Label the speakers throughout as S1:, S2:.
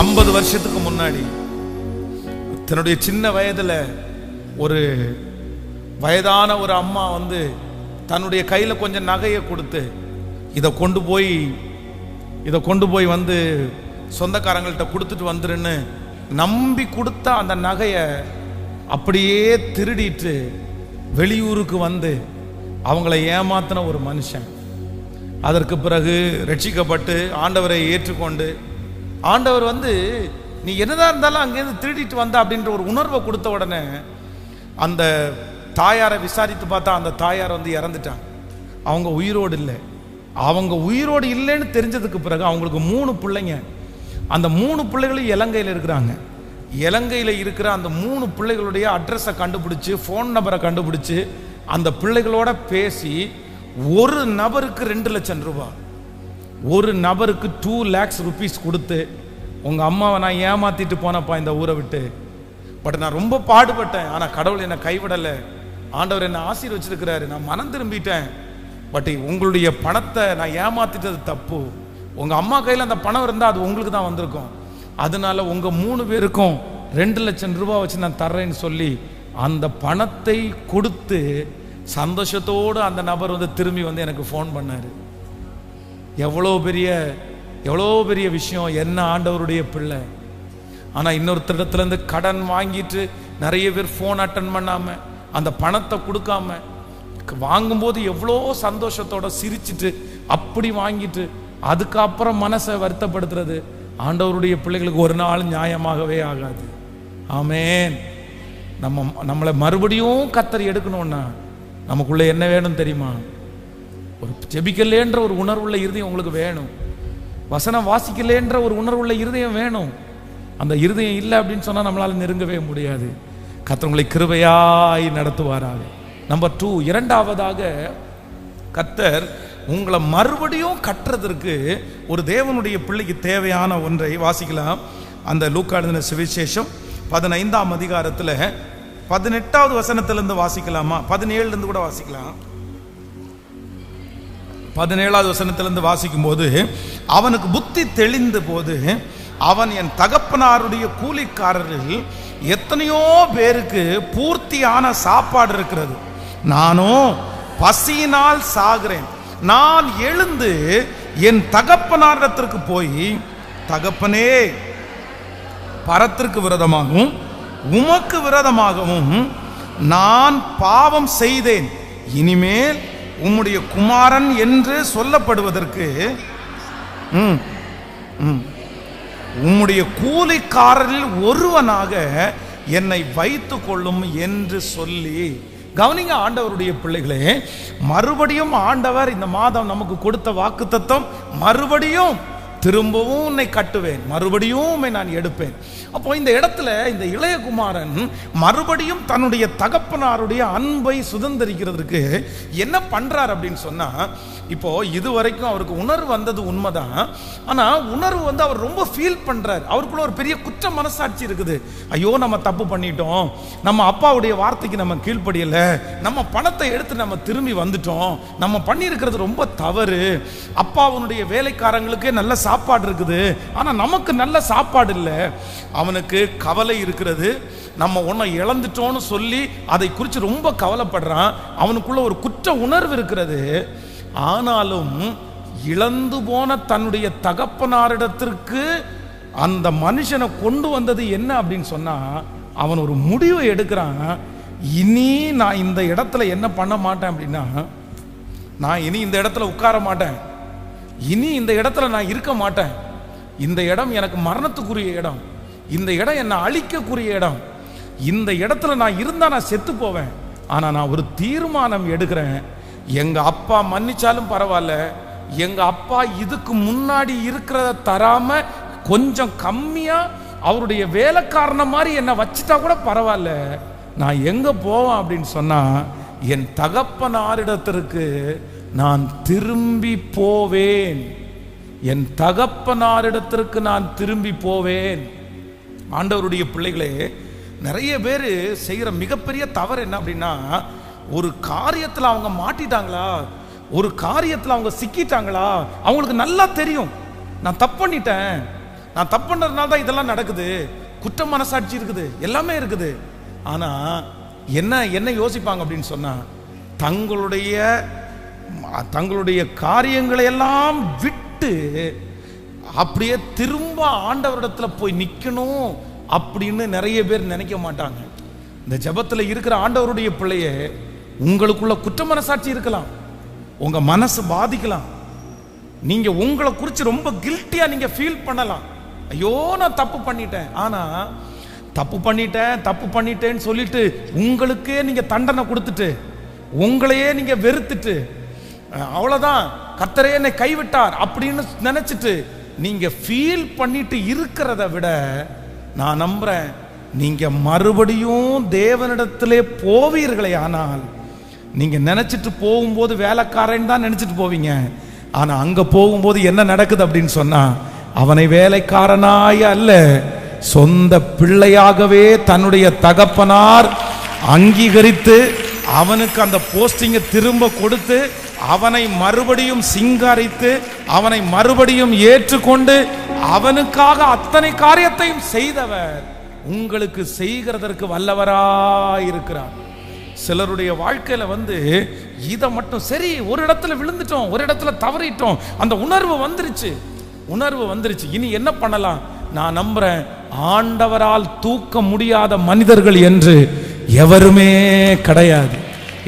S1: 50 வருஷத்துக்கு முன்னாடி தன்னுடைய சின்ன வயதுல ஒரு வயதான ஒரு அம்மா வந்து தன்னுடைய கையில கொஞ்சம் நகையை கொடுத்து இதை கொண்டு போய் வந்து சொந்தக்காரங்கள்ட்ட கொடுத்துட்டு வந்துருன்னு நம்பி கொடுத்த அந்த நகையை அப்படியே திருடிட்டு வெளியூருக்கு வந்து அவங்கள ஏமாத்தின ஒரு மனுஷன். அதற்கு பிறகு ரட்சிக்கப்பட்டு ஆண்டவரை ஏற்றுக்கொண்டு ஆண்டவர் வந்து நீ என்னதான் இருந்தாலும் அங்கேருந்து திருடிட்டு வந்த அப்படின்ற ஒரு உணர்வை கொடுத்த உடனே அந்த தாயாரை விசாரித்து பார்த்தா அந்த தாயார் வந்து இறந்துட்டாங்க. அவங்க உயிரோடு இல்லை. அவங்க உயிரோடு இல்லைன்னு தெரிஞ்சதுக்கு பிறகு அவங்களுக்கு 3 பிள்ளைங்க. அந்த 3 பிள்ளைகளும் இலங்கையில் இருக்கிறாங்க. இலங்கையில் இருக்கிற அந்த 3 பிள்ளைகளுடைய அட்ரஸை கண்டுபிடிச்சு ஃபோன் நம்பரை கண்டுபிடிச்சு அந்த பிள்ளைகளோட பேசி ஒரு நபருக்கு 2 லட்சம் ரூபாய், ஒரு நபருக்கு 2 lakhs rupees கொடுத்து உங்கள் அம்மாவை நான் ஏமாத்திட்டு போனப்பா இந்த ஊரை விட்டு. பட் நான் ரொம்ப பாடுபட்டேன், ஆனால் கடவுள் என்னை கைவிடலை. ஆண்டவர் என்னை ஆசீர்வச்சிருக்கிறாரு, நான் மனம் திரும்பிட்டேன். பட் உங்களுடைய பணத்தை நான் ஏமாத்திட்டது தப்பு. உங்கள் அம்மா கையில் அந்த பணம் இருந்தால் அது உங்களுக்கு தான் வந்திருக்கும். அதனால உங்கள் 3 பேருக்கும் 2 லட்சம் ரூபாய் வச்சு நான் தர்றேன்னு சொல்லி அந்த பணத்தை கொடுத்து சந்தோஷத்தோடு அந்த நபர் வந்து திரும்பி வந்து எனக்கு ஃபோன் பண்ணார். எவ்வளோ பெரிய விஷயம், என்ன ஆண்டவருடைய பிள்ளை. ஆனால் இன்னொருத்தரிடத்துலேருந்து கடன் வாங்கிட்டு நிறைய பேர் ஃபோன் அட்டன் பண்ணாமல் அந்த பணத்தை கொடுக்காம வாங்கும்போது எவ்வளோ சந்தோஷத்தோட சிரிச்சிட்டு அப்படி வாங்கிட்டு அதுக்கப்புறம் மனசை வருத்தப்படுத்துறது ஆண்டவருடைய பிள்ளைகளுக்கு ஒரு நாள் நியாயமாகவே ஆகாது. ஆமேன். நம்மளை மறுபடியும் கர்த்தர் எடுக்கணும்னா நமக்குள்ள என்ன வேணும் தெரியுமா? ஒரு ஜெபிக்கலேன்ற ஒரு உணர்வுள்ள இருதயம் உங்களுக்கு வேணும். வசனம் வாசிக்கலேன்ற ஒரு உணர்வுள்ள இருதயம் வேணும். அந்த இருதயம் இல்லை அப்படின்னு சொன்னால் நம்மளால நெருங்கவே முடியாது. கர்த்தர் உங்களை கிருபையாய் நடத்துவாராக. நம்பர் 2, இரண்டாவதாக கர்த்தர் உங்களை மறுபடியும் கட்டுறதற்கு ஒரு தேவனுடைய பிள்ளைக்கு தேவையான ஒன்றை வாசிக்கலாம். அந்த லூக்கா எழுதின சுவிசேஷம் 15ஆம் அதிகாரத்தில் 18வது வசனத்திலிருந்து வாசிக்கலாமா? 17லேருந்து கூட வாசிக்கலாம். 17வது வசனத்திலிருந்து வாசிக்கும் போது அவனுக்கு புத்தி தெளிந்த போது அவன் என் தகப்பனாருடைய கூலிக்காரரில் எத்தனையோ பேருக்கு பூர்த்தியான சாப்பாடு இருக்கிறது, நானும் பசியினால் சாகிறேன். நான் எழுந்து என் தகப்பனாரிடத்திற்கு போய், தகப்பனே, பரத்திற்கு விரோதமாகவும் உமக்கு விரோதமாகவும் நான் பாவம் செய்தேன். இனிமேல் உம்முடைய குமாரன் என்று சொல்லப்படுவதற்கு உம்முடைய கூலிக்காரரில் ஒருவனாக என்னை வைத்து கொள்ளும் என்று சொல்லி. கவனிங்க ஆண்டவருடைய பிள்ளைகளே, மறுபடியும் ஆண்டவர் இந்த மாதம் நமக்கு கொடுத்த வாக்குத்தத்தம், மறுபடியும் திரும்பவும் உன்னை கட்டுவேன், மறுபடியும் உன்னை நான் எடுப்பேன். அப்போ இந்த இடத்துல இந்த இளையகுமாரன் மறுபடியும் தன்னுடைய தகப்பனாருடைய அன்பை சுதந்திரிக்கிறதுக்கு என்ன பண்றார் அப்படின்னு சொன்னா, இப்போ இதுவரைக்கும் அவருக்கு உணர்வு வந்தது உண்மைதான். ஆனா உணர்வு வந்து அவர் ரொம்ப ஃபீல் பண்றார். அவருக்குள்ள ஒரு பெரிய குற்ற மனசாட்சி இருக்குது. ஐயோ, நம்ம தப்பு பண்ணிட்டோம், நம்ம அப்பாவுடைய வார்த்தைக்கு நம்ம கீழ்ப்படியல, நம்ம பணத்தை எடுத்து நம்ம திரும்பி வந்துட்டோம், நம்ம பண்ணியிருக்கிறது ரொம்ப தவறு. அப்பாவுடைய வேலைக்காரங்களுக்கே நல்ல சாப்பாடு இருக்குது, ஆனா நமக்கு நல்ல சாப்பாடு இல்லை. அவனுக்கு கவலை இருக்கிறது. நம்ம ஒன்றை இழந்துட்டோன்னு சொல்லி அதை குறித்து ரொம்ப கவலைப்படுறான். அவனுக்குள்ள ஒரு குற்ற உணர்வு இருக்கிறது. ஆனாலும் இழந்து போன தன்னுடைய தகப்பனாரிடத்திற்கு அந்த மனுஷனை கொண்டு வந்தது என்ன அப்படின்னு சொன்னா, அவன் ஒரு முடிவை எடுக்கிறான். இனி நான் இந்த இடத்துல என்ன பண்ண மாட்டேன் அப்படின்னா, நான் இனி இந்த இடத்துல உட்கார மாட்டேன், இனி இந்த இடத்துல நான் இருக்க மாட்டேன். இந்த இடம் எனக்கு மரணத்துக்குரிய இடம், இந்த இடம் என்னை அழிக்கக்கூடிய இடம். இந்த இடத்துல நான் இருந்தா நான் செத்து போவேன். ஆனா நான் ஒரு தீர்மானம் எடுக்கிறேன், எங்க அப்பா மன்னிச்சாலும் பரவாயில்ல, எங்க அப்பா இதுக்கு முன்னாடி இருக்கிறத தராம கொஞ்சம் கம்மியா அவருடைய வேலைக்காரன மாதிரி என்னை வச்சுட்டா கூட பரவாயில்ல, நான் எங்க போவேன் அப்படின்னு சொன்னா, என் தகப்பனாரிடத்திற்கு நான் திரும்பி போவேன். என் தகப்பனாரிடத்திற்கு நான் திரும்பி போவேன். ஆண்டவருடைய பிள்ளைகளே, நிறைய பேர் செய்கிற மிகப்பெரிய தவறு என்ன அப்படின்னா, ஒரு காரியத்தில் அவங்க மாட்டிட்டாங்களா, ஒரு காரியத்தில் அவங்க சிக்கிட்டாங்களா, அவங்களுக்கு நல்லா தெரியும் நான் தப்பு பண்ணிட்டேன், நான் தப்பு பண்றதுனால தான் இதெல்லாம் நடக்குது, குற்ற மனசாட்சி இருக்குது, எல்லாமே இருக்குது. ஆனா என்ன யோசிப்பாங்க அப்படின்னு சொன்னா, தங்களுடைய காரியங்களை எல்லாம் விட்டு அப்படியே திரும்ப ஆண்டவரிடத்துல போய் நிக்கணும் அப்படின்னு நிறைய பேர் நினைக்க மாட்டாங்க. இந்த ஜெபத்துல இருக்கிற ஆண்டவருடைய பிள்ளையே, உங்களுக்குள்ள குற்ற மனசாட்சி இருக்கலாம், உங்க மனசு பாதிக்கலாம், நீங்க உங்களை குறித்து ரொம்ப கில்ட்டியா நீங்க ஃபீல் பண்ணலாம். ஐயோ நான் தப்பு பண்ணிட்டேன். ஆனா தப்பு பண்ணிட்டேன்னு சொல்லிட்டு உங்களுக்கே நீங்க தண்டனை கொடுத்துட்டு, உங்களையே நீங்க வெறுத்துட்டு, அவ்வளவுதான் கர்த்தரே என்னை கைவிட்டார் அப்படின்னு நினைச்சிட்டு நீங்க ஃபீல் பண்ணிட்டு இருக்கிறத விட, நான் நம்புறேன் நீங்க மறுபடியும் தேவனிடத்திலே போவீர்களே ஆனால், நீங்க நினைச்சிட்டு போகும்போது வேலைக்காரன் தான் நினைச்சிட்டு போவீங்க. ஆனா அங்க போகும்போது என்ன நடக்குது அப்படின்னு சொன்னா, அவனை வேலைக்காரனாய அல்ல, சொந்த பிள்ளையாகவே தன்னுடைய தகப்பனார் அங்கீகரித்து அவனுக்கு அந்த போஸ்டிங்கை திரும்ப கொடுத்து அவனை மறுபடியும் சிங்காரித்து அவனை மறுபடியும் ஏற்றுக்கொண்டு அவனுக்காக அத்தனை காரியத்தையும் செய்தவர் உங்களுக்கு செய்கிறதற்கு வல்லவராயிருக்கிறார். சிலருடைய வாழ்க்கையில இதை மட்டும் சரி, ஒரு இடத்துல விழுந்துட்டோம், ஒரு இடத்துல தவறிட்டோம், அந்த உணர்வு வந்துருச்சு, இனி என்ன பண்ணலாம்? நான் நம்புறேன், ஆண்டவரால் தூக்க முடியாத மனிதர்கள் என்று எவருமே கிடையாது.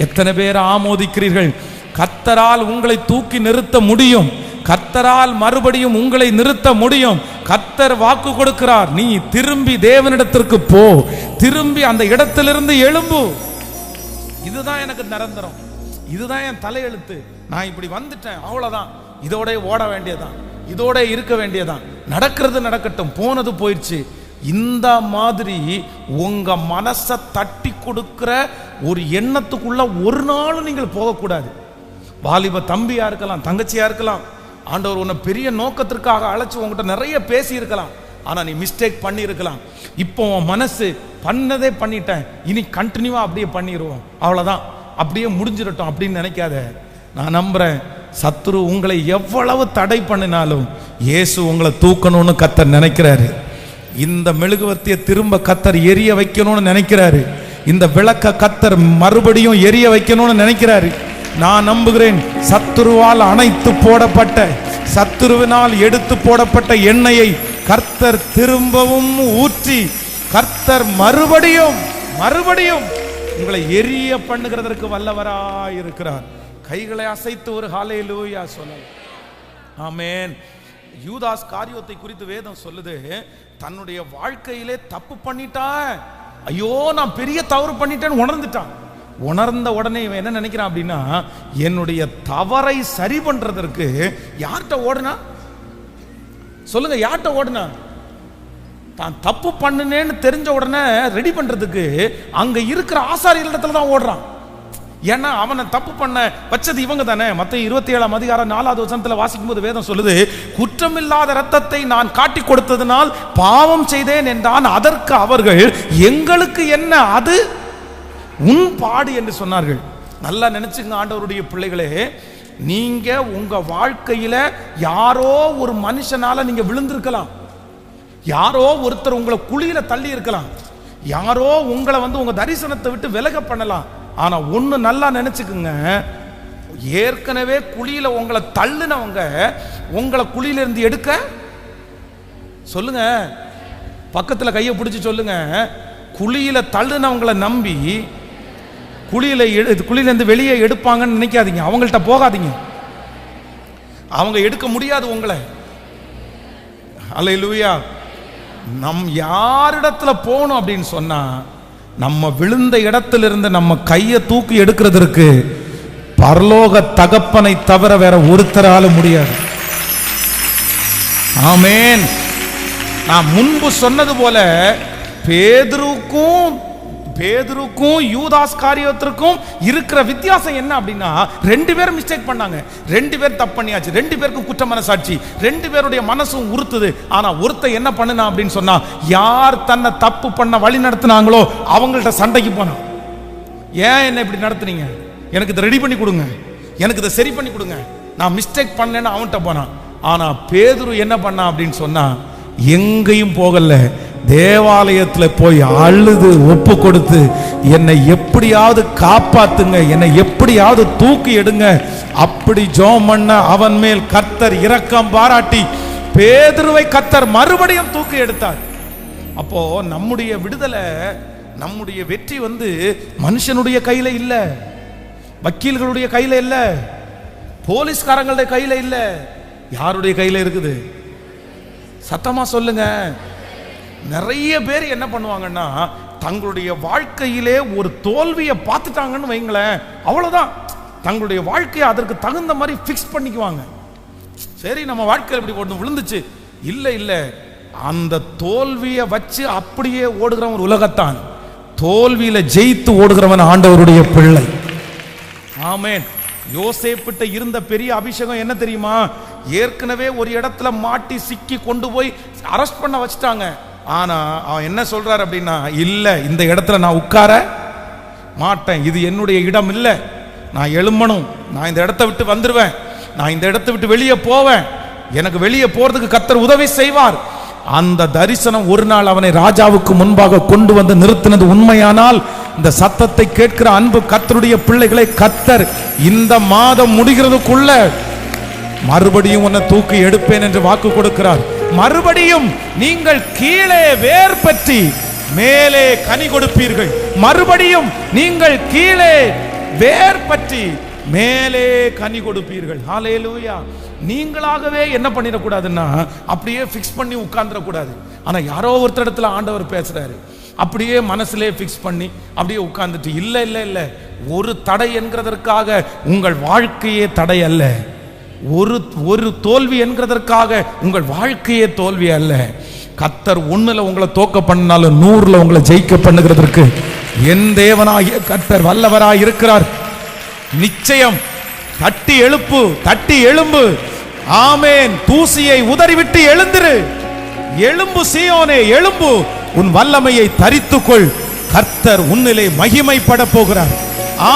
S1: எத்தனை பேர் ஆமோதிக்கிறீர்கள்? கர்த்தரால் உங்களை தூக்கி நிறுத்த முடியும், கர்த்தரால் மறுபடியும் உங்களை நிறுத்த முடியும். கர்த்தர் வாக்கு கொடுக்கிறார், நீ திரும்பி தேவனிடத்திற்கு போ, திரும்பி அந்த இடத்திலிருந்து எழும்பு. இதுதான் எனக்கு நிரந்தரம், இதுதான் என் தலையெழுத்து, நான் இப்படி வந்துட்டேன், அவ்வளவுதான், இதோட ஓட வேண்டியதான், இதோட இருக்க வேண்டியதான், நடக்கிறது நடக்கட்டும், போனது போயிடுச்சு. இந்த மாதிரி உங்க மனசை தட்டி கொடுக்கிற ஒரு எண்ணத்துக்குள்ள ஒரு நாளும் நீங்கள் போகக்கூடாது. வாலிப தம்பியா இருக்கலாம், தங்கச்சியா இருக்கலாம், ஆண்டவர் உன்னை பெரிய நோக்கத்திற்காக அழைச்சு உங்ககிட்ட நிறைய பேசி இருக்கலாம். ஆனா நீ மிஸ்டேக் பண்ணி இருக்கலாம். இப்போ உன் மனசு பண்ணதே பண்ணிட்டேன், இனி கண்டினியூவா அப்படியே பண்ணிடுவோம், அவ்வளவுதான், அப்படியே முடிஞ்சிடட்டும் அப்படின்னு நினைக்காத. நான் நம்புறேன், சத்துரு உங்களை எவ்வளவு தடை பண்ணினாலும் இயேசு உங்களை தூக்கணும்னு கர்த்தர் நினைக்கிறாரு. இந்த மெழுகுவர்த்தியை திரும்ப கர்த்தர் எரிய வைக்கணும்னு நினைக்கிறாரு. இந்த விளக்க கர்த்தர் மறுபடியும் எரிய வைக்கணும்னு நினைக்கிறாரு. நான் நம்புகிறேன், சத்துருவால் அணைத்து போடப்பட்ட, சத்துருவினால் எடுத்து போடப்பட்ட எண்ணெயை கர்த்தர் திரும்பவும் ஊற்றி கர்த்தர் மறுபடியும் உங்களை எரிய பண்ணுகிறதற்கு வல்லவராயிருக்கிறார். கைகளை அசைத்து ஒரு ஹல்லேலூயா சொல்லலாம். ஆமென். யூதாஸ் காரியோத்தை குறித்து வேதம் சொல்லுது, தன்னுடைய வாழ்க்கையிலே தப்பு பண்ணிட்டான், ஐயோ நான் பெரிய தவறு பண்ணிட்டேன்னு உணர்ந்துட்டான். உணர்ந்த உடனே இவன் என்ன நினைக்கிறான் அப்படின்னா, என்னுடைய தவறை சரி பண்றதற்கு யார்கிட்ட ஓடுனா சொல்லுங்க, யார்கிட்ட ஓடுனா? தான் தப்பு பண்ணுனேன்னு தெரிஞ்ச உடனே ரெடி பண்றதுக்கு அங்க இருக்கிற ஆசாரியர்களிடத்துல தான் ஓடுறான். ஏன்னா அவனை தப்பு பண்ண வச்சது இவங்க தானே. மத்தேயு 27 அதிகாரம் 4வது வசனத்துல வாசிக்கும் போது வேதம் சொல்லுது, குற்றமில்லாத இரத்தத்தை நான் காட்டி கொடுத்ததினால் பாவம் செய்தேன் என்றான். அதற்கு அவர்கள், எங்களுக்கு என்ன, அது உன் பாடு என்று சொன்னார்கள். நல்லா நினைச்சுங்க ஆண்டவருடைய பிள்ளைகளே, நீங்க உங்க வாழ்க்கையில யாரோ ஒரு மனுஷனால நீங்க விழுந்திருக்கலாம், யாரோ ஒருத்தர் உங்களை குழியில தள்ளி இருக்கலாம், யாரோ உங்களை உங்க தரிசனத்தை விட்டு விலக பண்ணலாம். ஆனா ஒண்ணு நல்லா நினைச்சுக்குங்க, ஏற்கனவே குழியில உங்களை தள்ளுனவங்க உங்களை குழியில இருந்து எடுக்க சொல்லுங்க, பக்கத்துல கையை பிடிச்சு சொல்லுங்க, குழியில தள்ளுனவங்களை நம்பி குழியிலிருந்து வெளியே எடுப்பாங்கன்னு நினைக்காதீங்க. அவங்கள்ட்ட போகாதீங்க, அவங்க எடுக்க முடியாது உங்களை. அல்லேலூயா. நம் யாரிடத்துல போகணும் அப்படின்னு சொன்னா, நம்ம விழுந்த இடத்திலிருந்து நம்ம கையை தூக்கி எடுக்கிறதுக்கு பரலோக தகப்பனை தவிர வேற ஒருத்தரால முடியாது. ஆமென். நான் முன்பு சொன்னது போல பேதுருக்கும் யூதாஸ் காரியத்திற்கும் இருக்கிற வித்தியாசம் என்ன அப்படின்னா, ரெண்டு பேரும் மிஸ்டேக் பண்ணாங்க, ரெண்டு பேர் தப்பு பண்ணியாச்சு, ரெண்டு பேருக்கும் குற்ற மனசாட்சி, ரெண்டு பேருடைய மனசும் உறுத்துது. ஆனா ஒருத்தர் என்ன பண்ணுனா அப்படின்னு சொன்னா, யார் தன்னை தப்பு பண்ண வழி நடத்தினாங்களோ அவங்கள்ட்ட சண்டைக்கு போனான். ஏன் என்ன இப்படி நடத்துனீங்க, எனக்கு இதை ரெடி பண்ணி கொடுங்க, எனக்கு இதை சரி பண்ணி கொடுங்க, நான் மிஸ்டேக் பண்ணேன்னு அவன்கிட்ட போனான். ஆனா பேதுரு என்ன பண்ணா அப்படின்னு சொன்னா, எங்கேயும் போகல, தேவாலயத்தில் போய் அழுது ஒப்பு கொடுத்து என்னை எப்படியாவது காப்பாத்துங்க, என்னை எப்படியாவது தூக்கி எடுங்க, அப்படி ஜெபம் பண்ண அவன் மேல் கர்த்தர் இரக்கம் பாராட்டி பேதுருவை கர்த்தர் மறுபடியும் தூக்கி எடுத்தார். அப்போ நம்முடைய விடுதலை, நம்முடைய வெற்றி மனுஷனுடைய கையில இல்ல, வக்கீல்களுடைய கையில இல்ல, போலீஸ்காரங்களுடைய கையில இல்ல. யாருடைய கையில இருக்குது? சத்தமா சொல்லுங்க. நிறைய பேர் என்ன பண்ணுவாங்கன்னா, தங்களுடைய வாழ்க்கையிலே ஒரு தோல்வியை பார்த்துட்டாங்கன்னு வைங்களேன், அவ்வளவுதான், தங்களுடைய வாழ்க்கையை அதற்கு தகுந்த மாதிரி பிக்ஸ் பண்ணிக்குவாங்க. சரி, நம்ம வாழ்க்கையில் இப்படி ஒன்று விழுந்துச்சு, இல்ல இல்ல, அந்த தோல்வியை வச்சு அப்படியே ஓடுகிறவன் உலகத்தான், தோல்வியில ஜெயித்து ஓடுகிறவன் ஆண்டவருடைய பிள்ளை. ஆமென். யோசேப்பிட்ட இருந்த பெரிய அபிஷேகம் என்ன தெரியுமா? ஏற்கனவே ஒரு இடத்துல மாட்டி சிக்கி கொண்டு போய் அரெஸ்ட் பண்ண வச்சுட்டாங்க. ஆனா அவன் என்ன சொல்றாரு அப்படின்னா, இல்ல, இந்த இடத்துல நான் உட்கார மாட்டேன், இது என்னுடைய இடம் இல்லை, நான் எழும்பணும், நான் இந்த இடத்தை விட்டு வந்துருவேன், நான் இந்த இடத்தை விட்டு வெளியே போவேன், எனக்கு வெளியே போறதுக்கு கர்த்தர் உதவி செய்வார். அந்த தரிசனம் ஒரு நாள் அவனை ராஜாவுக்கு முன்பாக கொண்டு வந்து நிறுத்தினது உண்மையானால், இந்த சத்தத்தை கேட்கிற அன்பு கர்த்தருடைய பிள்ளைகளை, கர்த்தர் இந்த மாதம் முடிகிறதுக்குள்ள மறுபடியும் உன்னை தூக்கி எடுப்பேன் என்று வாக்கு கொடுக்கிறார். மறுபடியும் நீங்கள் கீழே வேர் பற்றி மேலே கனி கொடுப்பீர்கள். மறுபடியும் நீங்கள் கீழே வேர் பற்றி மேலே கனி கொடுப்பீர்கள். ஹல்லேலூயா. நீங்களாகவே என்ன பண்ணிடக்கூடாதுன்னா, அப்படியே ஃபிக்ஸ் பண்ணி உட்கார்ந்துடக்கூடாது. ஆனா யாரோ ஒருத்தர் இடத்துல ஆண்டவர் பேசுறாரு, அப்படியே மனசுலே ஃபிக்ஸ் பண்ணி அப்படியே உட்கார்ந்துட்டு, இல்ல இல்ல இல்ல, ஒரு தடை என்கிறதற்காக உங்கள் வாழ்க்கையே தடை அல்ல, ஒரு தோல்வி என்கிறதற்காக உங்கள் வாழ்க்கையே தோல்வி அல்ல. கர்த்தர் ஒண்ணுல உங்களை தோக்க பண்ணாலும் 100ல உங்களை ஜெயிக்க பண்ணுகிறதற்கு என் தேவனாகிய கர்த்தர் வல்லவராய் இருக்கிறார். நிச்சயம். தட்டி எழுப்பு, தட்டி எழும்பு. ஆமென். தூசியை உதறிவிட்டு எழுந்திரு. எழும்பு சீயோனே, எழும்பு, உன் வல்லமையை தரித்துக்கொள். கர்த்தர் உன்னிலே மகிமைப்பட போகிறார்.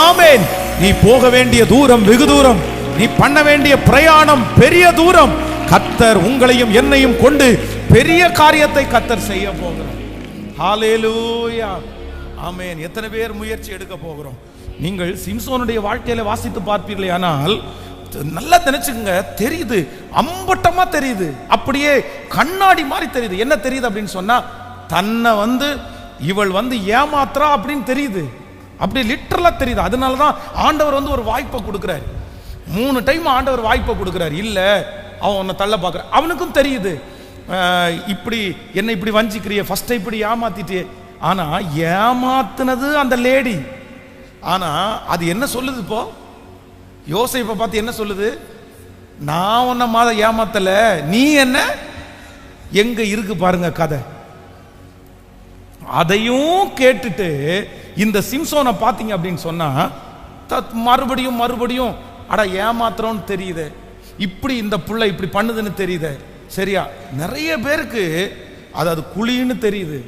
S1: ஆமென். நீ போக வேண்டிய தூரம் வெகு தூரம், நீ பண்ண வேண்டிய பிரயாணம் பெரிய தூரம். கர்த்தர் உங்களையும் என்னையும் கொண்டு பெரிய காரியத்தை கர்த்தர் செய்ய போகிறார். ஹல்லேலூயா. ஆமென். எத்தனை பேர் முயற்சி எடுக்க போகிறோம்? நீங்கள் சிம்சோனுடைய வாழ்க்கையில வாசித்து பார்ப்பீர்களே, ஆனால் நல்லா நினைச்சுங்க, தெரியுது, அம்பட்டமா தெரியுது, அப்படியே கண்ணாடி மாதிரி தெரியுது. என்ன தெரியுது அப்படின்னு சொன்னா, தன்னை இவள் ஏமாத்துறா அப்படின்னு தெரியுது, அப்படி லிட்டரலா தெரியுது. அதனாலதான் ஆண்டவர் ஒரு வாய்ப்பை கொடுக்கிறார். 3 டைம் ஆண்டவர் வாய்ப்பை கொடுக்கிறார். இல்ல, அவன் உன்னை தள்ள பார்க்குற, அவனுக்கும் தெரியுது, இப்படி என்னை இப்படி வஞ்சிக்கிறிய, ஃபர்ஸ்ட் இப்படி ஏமாத்திட்டே. ஆனா ஏமாத்துனது அந்த லேடி. ஆனா அது என்ன சொல்லுது? இப்போ யோசேப்பை பார்த்து என்ன சொல்லுது? நான் உன்னை ஏமாத்தல, நீ என்ன, எங்க இருக்கு பாருங்க கதை. அதையும் கேட்டுட்டு இந்த சிம்சோனை பார்த்தீங்க அப்படின்னு சொன்னா, மறுபடியும் மறுபடியும் அட ஏமாத்துறோன்னு தெரியுது, இப்படி இந்த புள்ள இப்படி பண்ணுதுன்னு தெரியுது. சரியா? நிறைய பேருக்கு அது குழின்னு தெரியுது,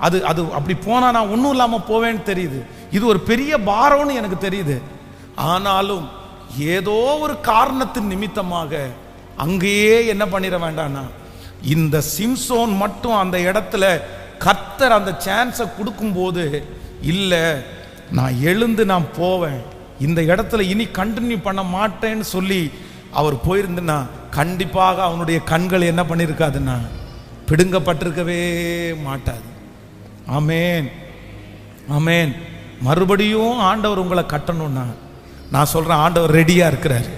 S1: அது அது அப்படி போனா நான் ஒன்றும் இல்லாம போவேன்னு தெரியுது, இது ஒரு பெரிய பாரம்னு எனக்கு தெரியுது. ஆனாலும் ஏதோ ஒரு காரணத்தின் நிமித்தமாக அங்கேயே என்ன பண்ணிட வேண்டாம்னா, இந்த சிம்சோன் மட்டும் அந்த இடத்துல கர்த்தர் அந்த சான்ஸை கொடுக்கும்போது, இல்ல நான் எழுந்து நான் போவேன், இந்த இடத்துல இனி கண்டினியூ பண்ண மாட்டேன்னு சொல்லி அவர் போயிருந்துன்னா, கண்டிப்பாக அவனுடைய கண்கள் என்ன பண்ணிருக்காதுன்னா, பிடுங்கப்பட்டிருக்கவே மாட்டாது. ஆமென், ஆமென். மறுபடியும் ஆண்டவர் உங்களை கட்டணும்னா, நான் சொல்றேன், ஆண்டவர் ரெடியா இருக்கிறார்.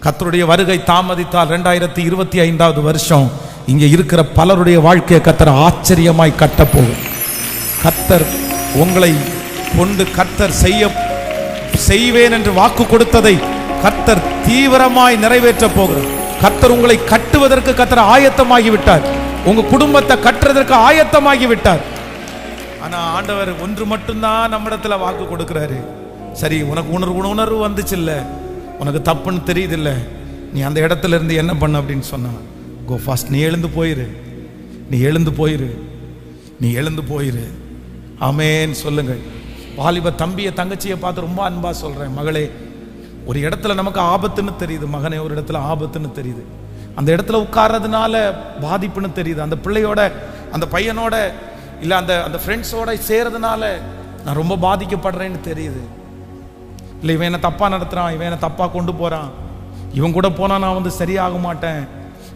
S1: கர்த்தருடைய வருகை தாமதித்தால் 2025வது வருஷம் இங்க இருக்கிற பலருடைய வாழ்க்கையை கர்த்தர் ஆச்சரியமாய் கட்ட போகும். கர்த்தர் உங்களை கொண்டு கர்த்தர் செய்வேன் என்று வாக்கு கொடுத்ததை கர்த்தர் தீவிரமாய் நிறைவேற்ற போகிறார். கர்த்தர் உங்களை கட்டுவதற்கு கர்த்தர் ஆயத்தமாகி விட்டார். உங்க குடும்பத்தை கட்டுறதற்கு ஆயத்தமாகி விட்டார். ஆனா ஆண்டவர் ஒன்று மட்டும்தான் நம்மிடத்துல வாக்கு கொடுக்கிறாரு. சரி, உனக்கு உணர்வு வந்துச்சு இல்ல, உனக்கு தப்புன்னு தெரியுது இல்ல, நீ அந்த இடத்துல இருந்து என்ன பண்ண அப்படின்னு சொன்னா, கோ ஃபாஸ்ட், நீ எழுந்து போயிரு, நீ எழுந்து போயிரு, நீ எழுந்து போயிரு. ஆமென் சொல்லுங்கள். வாலிப தம்பியை தங்கச்சியை பார்த்து ரொம்ப அன்பா சொல்றேன், மகளே, ஒரு இடத்துல நமக்கு ஆபத்துன்னு தெரியுது, மகனே ஒரு இடத்துல ஆபத்துன்னு தெரியுது, அந்த இடத்துல உட்கார்றதுனால பாதிப்புன்னு தெரியுது. அந்த பிள்ளையோட, அந்த பையனோட, இல்லை அந்த அந்த ஃப்ரெண்ட்ஸோட சேர்றதுனால நான் ரொம்ப பாதிக்கப்படுறேன்னு தெரியுது. இல்லை இவன் என்ன தப்பாக நடத்துகிறான், இவன் என்ன தப்பாக கொண்டு போகிறான், இவன் கூட போனால் நான் வந்து சரியாக மாட்டேன்,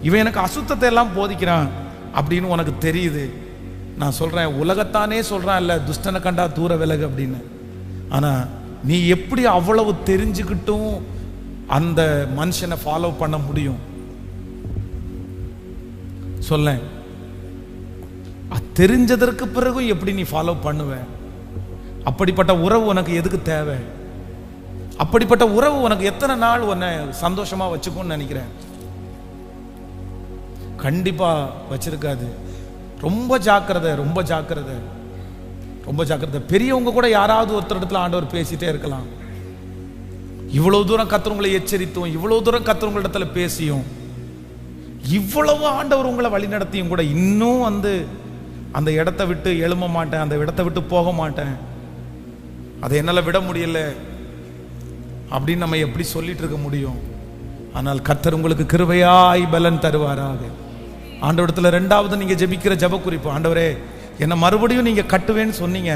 S1: இவன் எனக்கு அசுத்தத்தை எல்லாம் போதிக்கிறான் அப்படின்னு உனக்கு தெரியுது. நான் சொல்கிறேன், உலகத்தானே சொல்கிறான் இல்லை, துஷ்டனை கண்டா தூர விலகு அப்படின்னு. ஆனால் நீ எப்படி அவ்வளவு தெரிஞ்சுக்கிட்டும் அந்த மனுஷனை ஃபாலோ பண்ண முடியும்? சொல்ல, தெரிஞ்சதற்கு பிறகு எப்படி நீ ஃபாலோ பண்ணுவ? அப்படிப்பட்ட உறவு உனக்கு எதுக்கு தேவை? அப்படிப்பட்ட உறவு உனக்கு எத்தனை நாள் உன்னை சந்தோஷமா வச்சுக்கோன்னு நினைக்கிறேன்? கண்டிப்பா வச்சிருக்காது. ரொம்ப ஜாக்கிரதை, ரொம்ப ஜாக்கிரதை, ரொம்ப ஜாக்கிரதை. பெரியவங்க கூட யாராவது ஒருத்தர் இடத்துல ஆண்டவர் பேசிட்டே இருக்கலாம். இவ்வளவு தூரம் கர்த்தர் எச்சரித்தும், இவ்வளவு தூரம் கர்த்தர் இடத்துல பேசியும், இவ்வளவு ஆண்டவர் உங்களை வழி நடத்தியும் கூட இன்னும் வந்து அந்த இடத்தை விட்டு எழும்ப மாட்டேன், அந்த இடத்தை விட்டு போக மாட்டேன், அதை என்னால் விட முடியல அப்படின்னு நம்ம எப்படி சொல்லிட்டு இருக்க முடியும்? ஆனால் கர்த்தர் உங்களுக்கு கிருபையாய் பலன் தருவாராக. ஆண்டவரிடத்துல ரெண்டாவது நீங்க ஜெபிக்கிற ஜெப குறிப்பு, ஆண்டவரே என்னை மறுபடியும் நீங்க கட்டுவேன்னு சொன்னீங்க,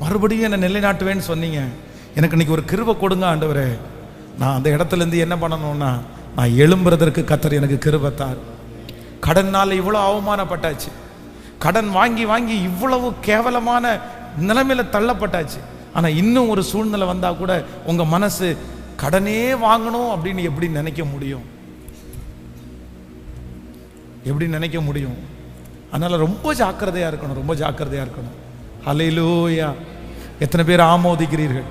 S1: மறுபடியும் என்னை நிலைநாட்டுவேன்னு சொன்னீங்க, எனக்கு இன்னைக்கு ஒரு கிருபை கொடுங்க ஆண்டவரே. நான் அந்த இடத்துல இருந்து என்ன பண்ணணும்னா, நான் எழும்புறதற்கு கர்த்தர் எனக்கு கிருபை தார். கடனால் இவ்வளோ அவமானப்பட்டாச்சு, கடன் வாங்கி வாங்கி இவ்வளவு கேவலமான நிலைமையில தள்ளப்பட்டாச்சு. ஆனா இன்னும் ஒரு சூழ்நிலை வந்தா கூட உங்க மனசு கடனே வாங்கணும் அப்படின்னு எப்படி நினைக்க முடியும்? எப்படி நினைக்க முடியும்? அதனால ரொம்ப ஜாக்கிரதையா இருக்கணும், ரொம்ப ஜாக்கிரதையா இருக்கணும். ஹல்லேலூயா. எத்தனை பேர் ஆமோதிக்கிறீர்கள்?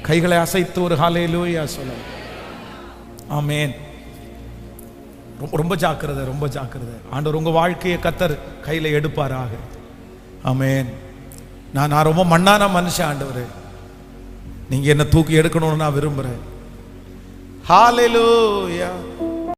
S1: கைகளை அசைத்து ஒரு ஹல்லேலூயா சொல்ல. ஆமென். ரொம்ப ஜாக்கிரதை, ரொம்ப ஜாக்கிரதை. ஆண்டவர் உங்க வாழ்க்கையை கர்த்தர் கையில எடுப்பாராக. ஆமென். நான் ரொம்ப மண்ணான மனுஷன் ஆண்டவரே, நீங்க என்ன தூக்கி எடுக்கணும்னு நான் விரும்புறேன். ஹல்லேலூயா.